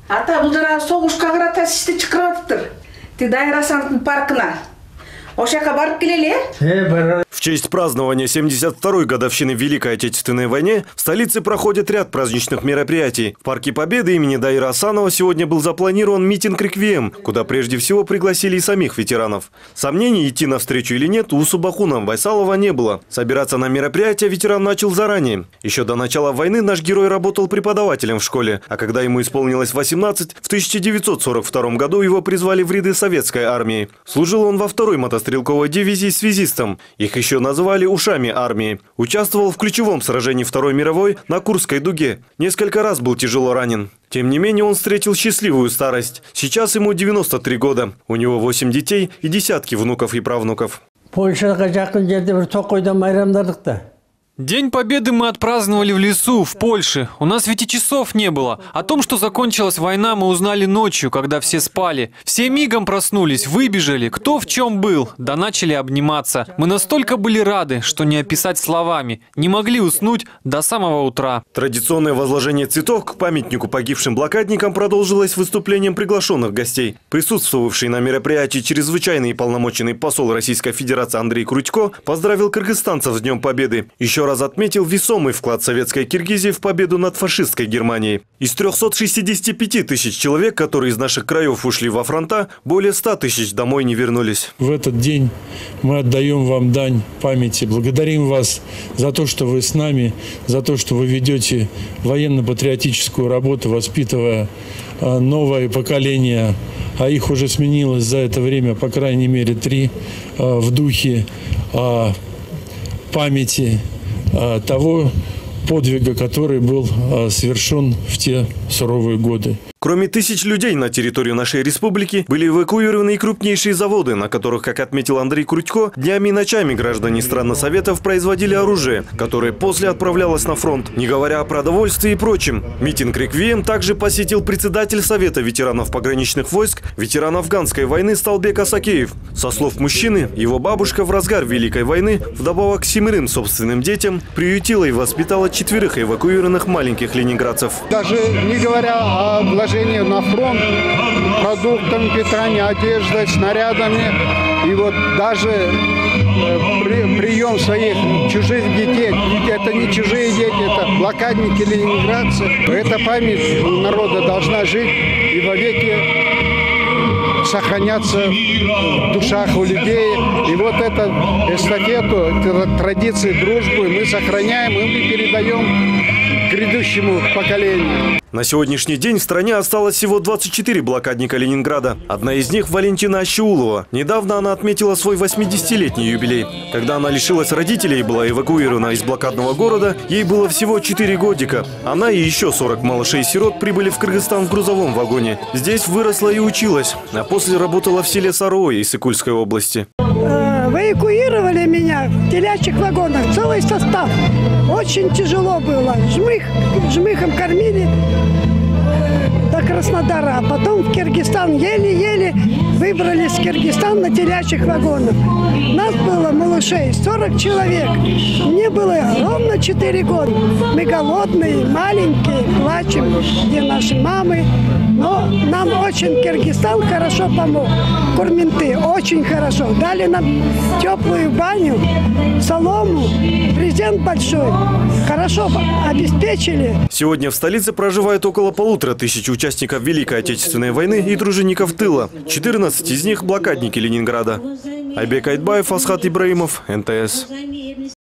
Ата, бұл жаңағы соғышқа қарата сізді чықырып атыптыр. Ты Дайыр Асановтың паркына. Ошақа барып келелі? В честь празднования 72-й годовщины Великой Отечественной войны в столице проходит ряд праздничных мероприятий. В Парке Победы имени Дайыра Асанова сегодня был запланирован митинг-реквием, куда прежде всего пригласили и самих ветеранов. Сомнений, идти навстречу или нет, у Субахуна Байсалова не было. Собираться на мероприятие ветеран начал заранее. Еще до начала войны наш герой работал преподавателем в школе, а когда ему исполнилось 18, в 1942 году его призвали в ряды советской армии. Служил он во 2-й мотострелковой дивизии связистом. Их еще называли ушами армии. Участвовал в ключевом сражении Второй мировой на Курской дуге. Несколько раз был тяжело ранен. Тем не менее, он встретил счастливую старость. Сейчас ему 93 года. У него 8 детей и десятки внуков и правнуков. День Победы мы отпраздновали в лесу, в Польше. У нас ведь и часов не было. О том, что закончилась война, мы узнали ночью, когда все спали. Все мигом проснулись, выбежали, кто в чем был, да начали обниматься. Мы настолько были рады, что не описать словами. Не могли уснуть до самого утра. Традиционное возложение цветов к памятнику погибшим блокадникам продолжилось выступлением приглашенных гостей. Присутствовавший на мероприятии чрезвычайный и полномоченный посол Российской Федерации Андрей Крутько поздравил кыргызстанцев с Днем Победы. Еще раз отметил весомый вклад советской Киргизии в победу над фашистской Германией. Из 365 тысяч человек, которые из наших краев ушли во фронта, более 100 тысяч домой не вернулись. В этот день мы отдаем вам дань памяти. Благодарим вас за то, что вы с нами, за то, что вы ведете военно-патриотическую работу, воспитывая новое поколение, а их уже сменилось за это время, по крайней мере, 3, в духе памяти того подвига, который был совершен в те суровые годы. Кроме тысяч людей на территорию нашей республики были эвакуированы и крупнейшие заводы, на которых, как отметил Андрей Крутько, днями и ночами граждане стран Советов производили оружие, которое после отправлялось на фронт, не говоря о продовольствии и прочем. Митинг-реквием также посетил председатель Совета ветеранов пограничных войск, ветеран афганской войны Сталбек Асакеев. Со слов мужчины, его бабушка в разгар Великой войны, вдобавок к 7 собственным детям, приютила и воспитала 4 эвакуированных маленьких ленинградцев. Даже не говоря о на фронт, продуктами питания, одеждой, снарядами. И вот даже прием своих чужих детей, это не чужие дети, это блокадники, ленинградцы. Эта память народа должна жить и вовеки сохраняться в душах у людей. И вот эту эстафету, традиции, дружбу мы сохраняем и мы передаем грядущему поколению. На сегодняшний день в стране осталось всего 24 блокадника Ленинграда. Одна из них – Валентина Ащеулова. Недавно она отметила свой 80-летний юбилей. Когда она лишилась родителей и была эвакуирована из блокадного города, ей было всего 4 годика. Она и еще 40 малышей-сирот прибыли в Кыргызстан в грузовом вагоне. Здесь выросла и училась, а после работала в селе Сарои Иссык-Кульской области. Эвакуировали меня в телячьих вагонах, целый состав. Очень тяжело было. Жмыхом кормили до Краснодара, а потом в Киргизстан еле-еле выбрались в Киргизстан на телячьих вагонах. Нас было, малышей, 40 человек. Мне было ровно 4 года. Мы голодные, маленькие, плачем, где наши мамы. Но нам очень Киргизстан хорошо помог. Курменты очень хорошо. Дали нам теплую баню, солому, презент большой. Хорошо обеспечили. Сегодня в столице проживает около 1500 участников Великой Отечественной войны и тружеников тыла. 14 из них – блокадники Ленинграда. Айбек Айтбаев, Асхат Ибраимов, НТС.